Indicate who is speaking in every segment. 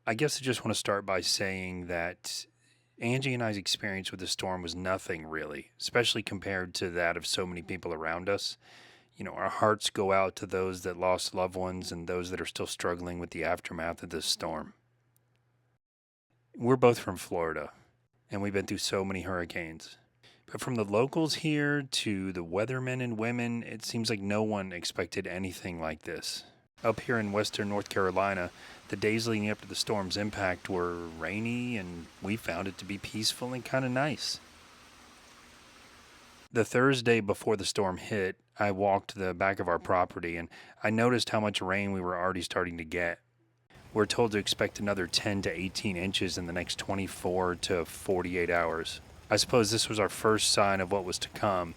Speaker 1: I guess I just want to start by saying that Angie and I's experience with the storm was nothing really, especially compared to that of so many people around us. Our hearts go out to those that lost loved ones and those that are still struggling with the aftermath of this storm. We're both from Florida, and we've been through so many hurricanes. But from the locals here to the weathermen and women, it seems like no one expected anything like this. Up here in western North Carolina, the days leading up to the storm's impact were rainy, and we found it to be peaceful and kind of nice. The Thursday before the storm hit, I walked the back of our property and I noticed how much rain we were already starting to get. We're told to expect another 10 to 18 inches in the next 24 to 48 hours. I suppose this was our first sign of what was to come.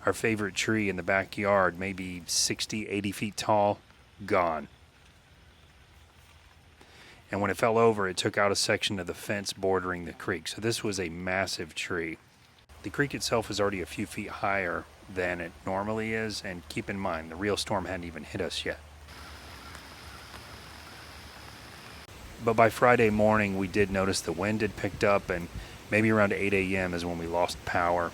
Speaker 1: Our favorite tree in the backyard, maybe 60, 80 feet tall, gone. And when it fell over, it took out a section of the fence bordering the creek. So this was a massive tree. The creek itself is already a few feet higher than it normally is, and keep in mind, the real storm hadn't even hit us yet. But by Friday morning, we did notice the wind had picked up, and maybe around 8 a.m. is when we lost power.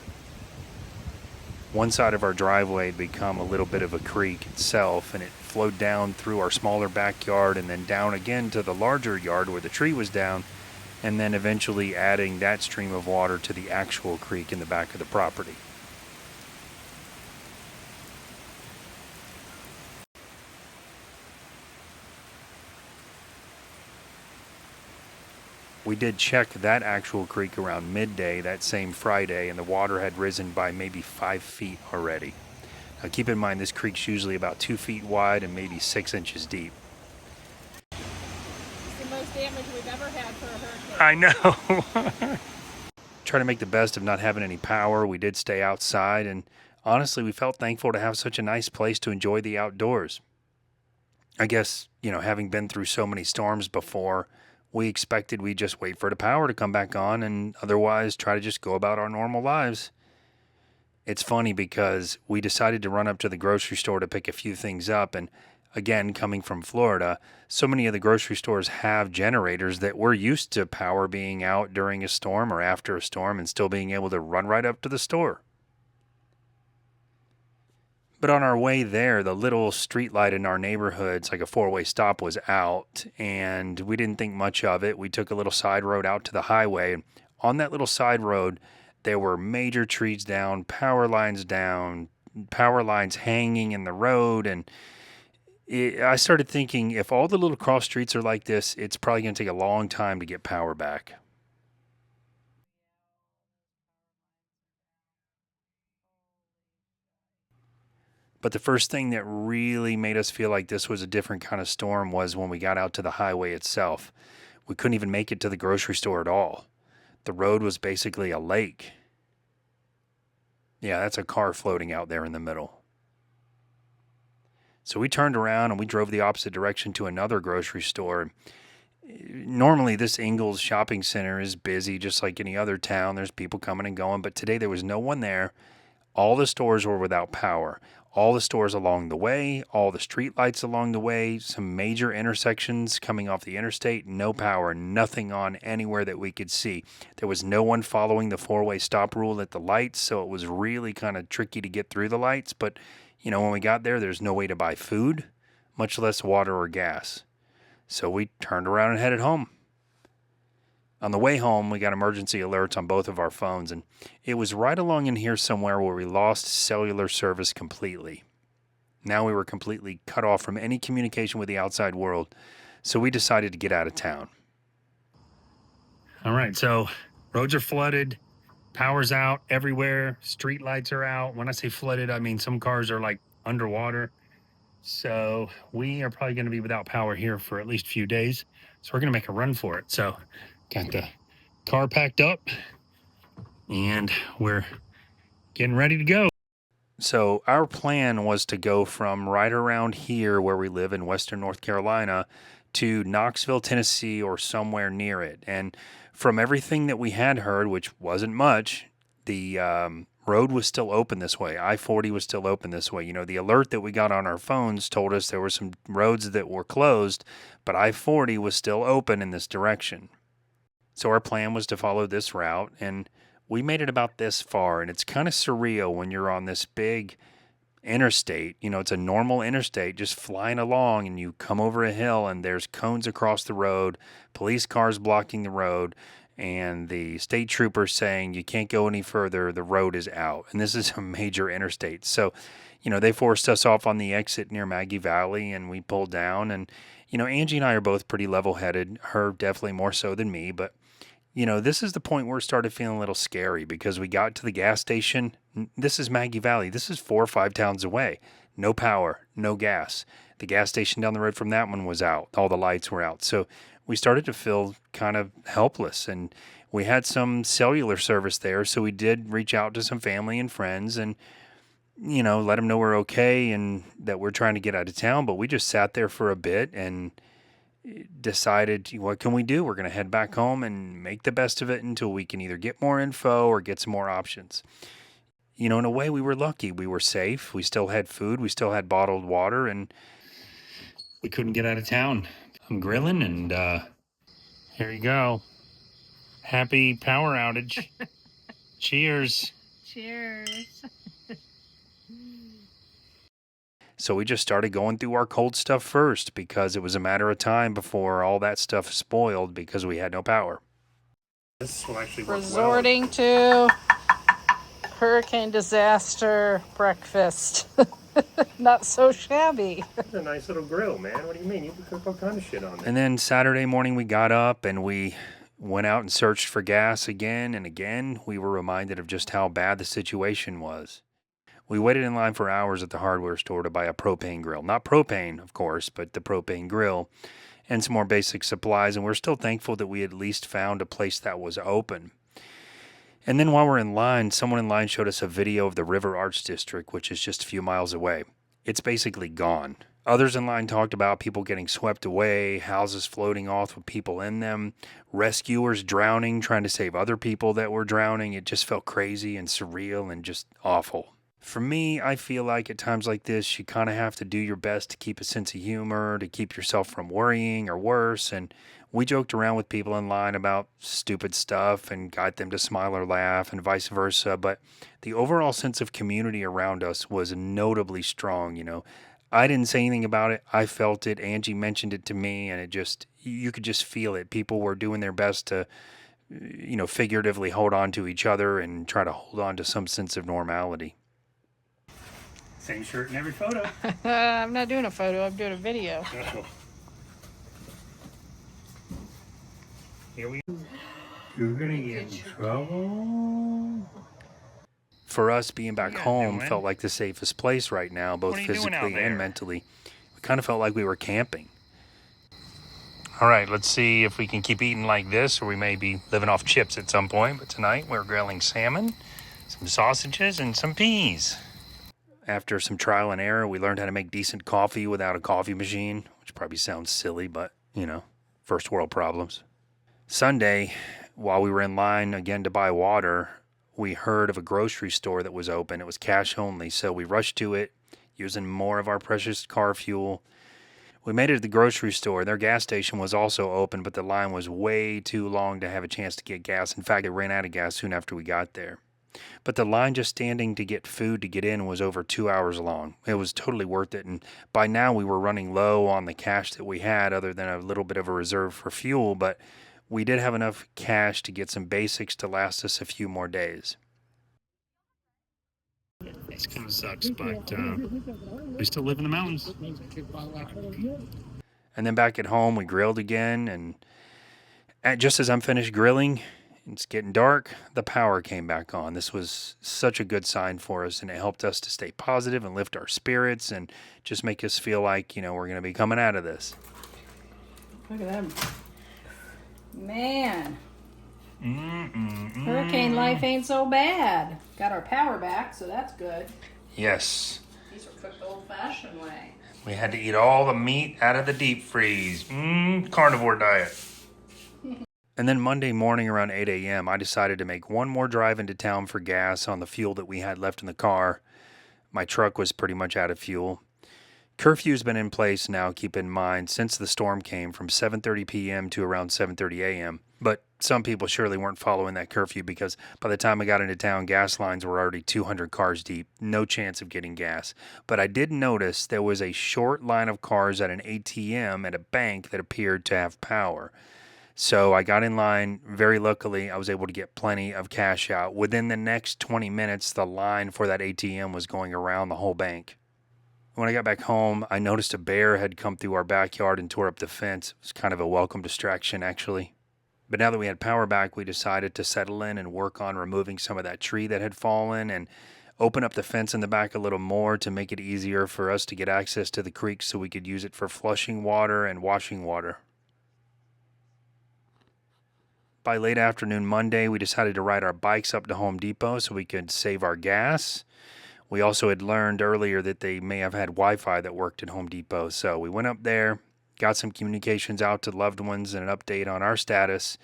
Speaker 1: One side of our driveway had become a little bit of a creek itself, and it flowed down through our smaller backyard and then down again to the larger yard where the tree was down, and then eventually adding that stream of water to the actual creek in the back of the property. We did check that actual creek around midday that same Friday, and the water had risen by maybe 5 feet already. Now keep in mind, this creek's usually about 2 feet wide and maybe 6 inches deep.
Speaker 2: It's the most damage we've ever had for a hurricane.
Speaker 1: I know. Try to make the best of not having any power. We did stay outside, and honestly, we felt thankful to have such a nice place to enjoy the outdoors. I guess, having been through so many storms before, we expected we'd just wait for the power to come back on and otherwise try to just go about our normal lives. It's funny because we decided to run up to the grocery store to pick a few things up, and again, coming from Florida, so many of the grocery stores have generators that we're used to power being out during a storm or after a storm and still being able to run right up to the store. But on our way there, the little street light in our neighborhood, it's like a four-way stop, was out, and we didn't think much of it. We took a little side road out to the highway, and on that little side road, there were major trees down, power lines hanging in the road, and I started thinking, if all the little cross streets are like this, it's probably going to take a long time to get power back. But the first thing that really made us feel like this was a different kind of storm was when we got out to the highway itself. We couldn't even make it to the grocery store at all. The road was basically a lake. Yeah, that's a car floating out there in the middle. So we turned around and we drove the opposite direction to another grocery store. Normally, this Ingalls shopping center is busy just like any other town. There's people coming and going, but today there was no one there. All the stores were without power. All the stores along the way, all the street lights along the way, some major intersections coming off the interstate, no power, nothing on anywhere that we could see. There was no one following the four-way stop rule at the lights, so it was really kind of tricky to get through the lights. But, when we got there, there's no way to buy food, much less water or gas. So we turned around and headed home. On the way home, we got emergency alerts on both of our phones, and it was right along in here somewhere where we lost cellular service completely. Now we were completely cut off from any communication with the outside world, so we decided to get out of town. All right, so roads are flooded, power's out everywhere, street lights are out. When I say flooded, I mean some cars are like underwater. So we are probably going to be without power here for at least a few days. So we're going to make a run for it. So got the car packed up and we're getting ready to go. So our plan was to go from right around here where we live in western North Carolina to Knoxville, Tennessee, or somewhere near it. And from everything that we had heard, which wasn't much, the road was still open this way. I-40 was still open this way. You know, the alert that we got on our phones told us there were some roads that were closed, but I-40 was still open in this direction. So our plan was to follow this route, and we made it about this far, and it's kind of surreal when you're on this big interstate. You know, it's a normal interstate just flying along, and you come over a hill and there's cones across the road, police cars blocking the road, and the state troopers saying you can't go any further, the road is out. And this is a major interstate. So, you know, they forced us off on the exit near Maggie Valley, and we pulled down. And, you know, Angie and I are both pretty level-headed, her definitely more so than me, but you know, this is the point where it started feeling a little scary because we got to the gas station. This is Maggie Valley. This is 4 or 5 towns away. No power, no gas. The gas station down the road from that one was out. All the lights were out. So we started to feel kind of helpless. And we had some cellular service there. So we did reach out to some family and friends and, you know, let them know we're okay and that we're trying to get out of town. But we just sat there for a bit and decided, what can we do? We're going to head back home and make the best of it until we can either get more info or get some more options. You know, in a way, we were lucky. We were safe. We still had food. We still had bottled water, and we couldn't get out of town. I'm grilling, and here you go. Happy power outage. Cheers.
Speaker 2: Cheers.
Speaker 1: So we just started going through our cold stuff first because it was a matter of time before all that stuff spoiled because we had no power. This will actually work
Speaker 2: Resorting to hurricane disaster breakfast. Not so shabby.
Speaker 1: It's a nice little grill, man. What do you mean? You can cook all kind of shit on there. And then Saturday morning we got up and we went out and searched for gas again and again. We were reminded of just how bad the situation was. We waited in line for hours at the hardware store to buy a propane grill. Not propane, of course, but the propane grill and some more basic supplies. And we're still thankful that we at least found a place that was open. And then while we're in line, someone in line showed us a video of the River Arts District, which is just a few miles away. It's basically gone. Others in line talked about people getting swept away, houses floating off with people in them, rescuers drowning, trying to save other people that were drowning. It just felt crazy and surreal and just awful. For me, I feel like at times like this, you kind of have to do your best to keep a sense of humor, to keep yourself from worrying or worse. And we joked around with people in line about stupid stuff and got them to smile or laugh and vice versa. But the overall sense of community around us was notably strong. You know, I didn't say anything about it. I felt it. Angie mentioned it to me, and it just, you could just feel it. People were doing their best to, you know, figuratively hold on to each other and try to hold on to some sense of normality. Same shirt in every photo.
Speaker 2: I'm not doing a photo, I'm doing a video.
Speaker 1: Oh. Here we go. You're gonna get in trouble. For us, being back home felt like the safest place right now, both physically and mentally. We kind of felt like we were camping. All right, let's see if we can keep eating like this, or we may be living off chips at some point. But tonight we're grilling salmon, some sausages, and some peas. After some trial and error, we learned how to make decent coffee without a coffee machine, which probably sounds silly, but, you know, first world problems. Sunday, while we were in line again to buy water, we heard of a grocery store that was open. It was cash only, so we rushed to it, using more of our precious car fuel. We made it to the grocery store. Their gas station was also open, but the line was way too long to have a chance to get gas. In fact, it ran out of gas soon after we got there. But the line just standing to get food to get in was over 2 hours long. It was totally worth it. And by now we were running low on the cash that we had, other than a little bit of a reserve for fuel. But we did have enough cash to get some basics to last us a few more days. This kind of sucks, but we still live in the mountains. And then back at home, we grilled again. And just as I'm finished grilling, it's getting dark, the power came back on. This was such a good sign for us, and it helped us to stay positive and lift our spirits and just make us feel like, you know, we're going to be coming out of this.
Speaker 2: Look at them. Man. Hurricane life ain't so bad. Got our power back, so that's good.
Speaker 1: Yes.
Speaker 2: These were cooked the old-fashioned way.
Speaker 1: We had to eat all the meat out of the deep freeze. Carnivore diet. And then Monday morning around 8 a.m., I decided to make one more drive into town for gas on the fuel that we had left in the car. My truck was pretty much out of fuel. Curfew's been in place now, keep in mind, since the storm came from 7:30 p.m. to around 7:30 a.m. But some people surely weren't following that curfew because by the time I got into town, gas lines were already 200 cars deep. No chance of getting gas. But I did notice there was a short line of cars at an ATM at a bank that appeared to have power. So I got in line. Very luckily, I was able to get plenty of cash out. Within the next 20 minutes, the line for that ATM was going around the whole bank. When I got back home, I noticed a bear had come through our backyard and tore up the fence. It was kind of a welcome distraction, actually. But now that we had power back, we decided to settle in and work on removing some of that tree that had fallen and open up the fence in the back a little more to make it easier for us to get access to the creek so we could use it for flushing water and washing water. By late afternoon Monday, we decided to ride our bikes up to Home Depot so we could save our gas. We also had learned earlier that they may have had Wi-Fi that worked at Home Depot. So we went up there, got some communications out to loved ones and an update on our status.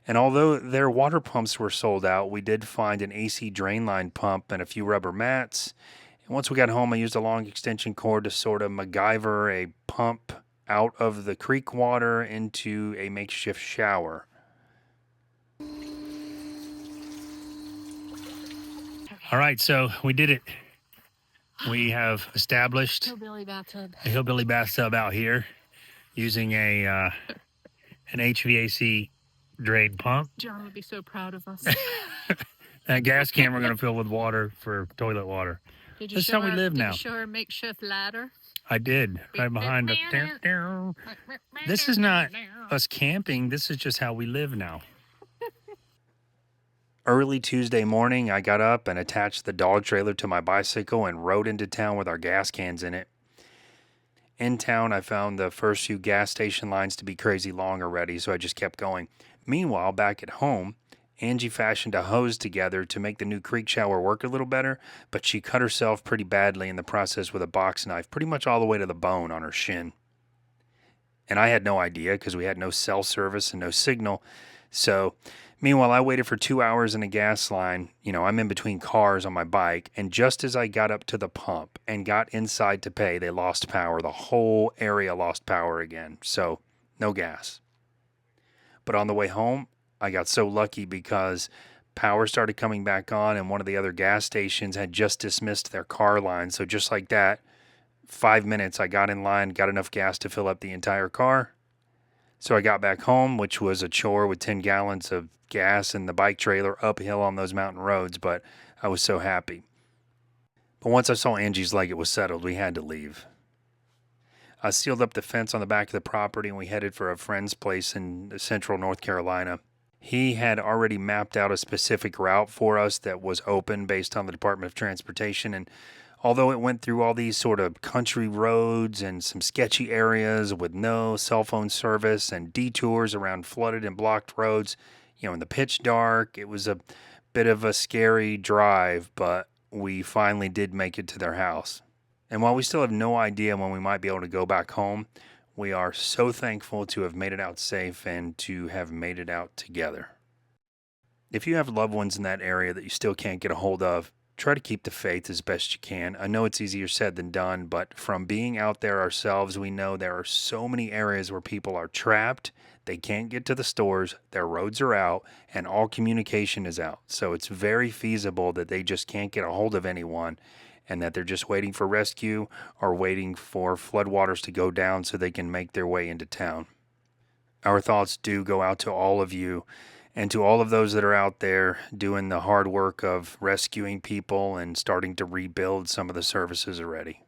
Speaker 1: And although their water pumps were sold out, we did find an AC drain line pump and a few rubber mats. And once we got home, I used a long extension cord to sort of MacGyver a pump out of the creek water into a makeshift shower. All right, so we did it. We have established a hillbilly bathtub out here using an HVAC drain pump.
Speaker 2: John would be so proud of us.
Speaker 1: That gas can we're going to fill with water for toilet water. This is how we live now.
Speaker 2: Did you show her makeshift ladder?
Speaker 1: I did, right behind us. This is not us camping. This is just how we live now. Early Tuesday morning, I got up and attached the dog trailer to my bicycle and rode into town with our gas cans in it. In town, I found the first few gas station lines to be crazy long already, so I just kept going. Meanwhile, back at home, Angie fashioned a hose together to make the new creek shower work a little better, but she cut herself pretty badly in the process with a box knife, pretty much all the way to the bone on her shin. And I had no idea because we had no cell service and no signal. So meanwhile, I waited for 2 hours in a gas line. I'm in between cars on my bike. And just as I got up to the pump and got inside to pay, they lost power. The whole area lost power again. So no gas. But on the way home, I got so lucky because power started coming back on and one of the other gas stations had just dismissed their car line. So just like that, 5 minutes, I got in line, got enough gas to fill up the entire car. So I got back home, which was a chore with 10 gallons of gas and the bike trailer uphill on those mountain roads, but I was so happy. But once I saw Angie's leg, it was settled. We had to leave. I sealed up the fence on the back of the property and we headed for a friend's place in central North Carolina. He had already mapped out a specific route for us that was open based on the Department of Transportation, and although it went through all these sort of country roads and some sketchy areas with no cell phone service and detours around flooded and blocked roads, in the pitch dark, it was a bit of a scary drive, but we finally did make it to their house. And while we still have no idea when we might be able to go back home, we are so thankful to have made it out safe and to have made it out together. If you have loved ones in that area that you still can't get a hold of, try to keep the faith as best you can. I know it's easier said than done, but from being out there ourselves, we know there are so many areas where people are trapped. They can't get to the stores, their roads are out, and all communication is out. So it's very feasible that they just can't get a hold of anyone and that they're just waiting for rescue or waiting for floodwaters to go down so they can make their way into town. Our thoughts do go out to all of you and to all of those that are out there doing the hard work of rescuing people and starting to rebuild some of the services already.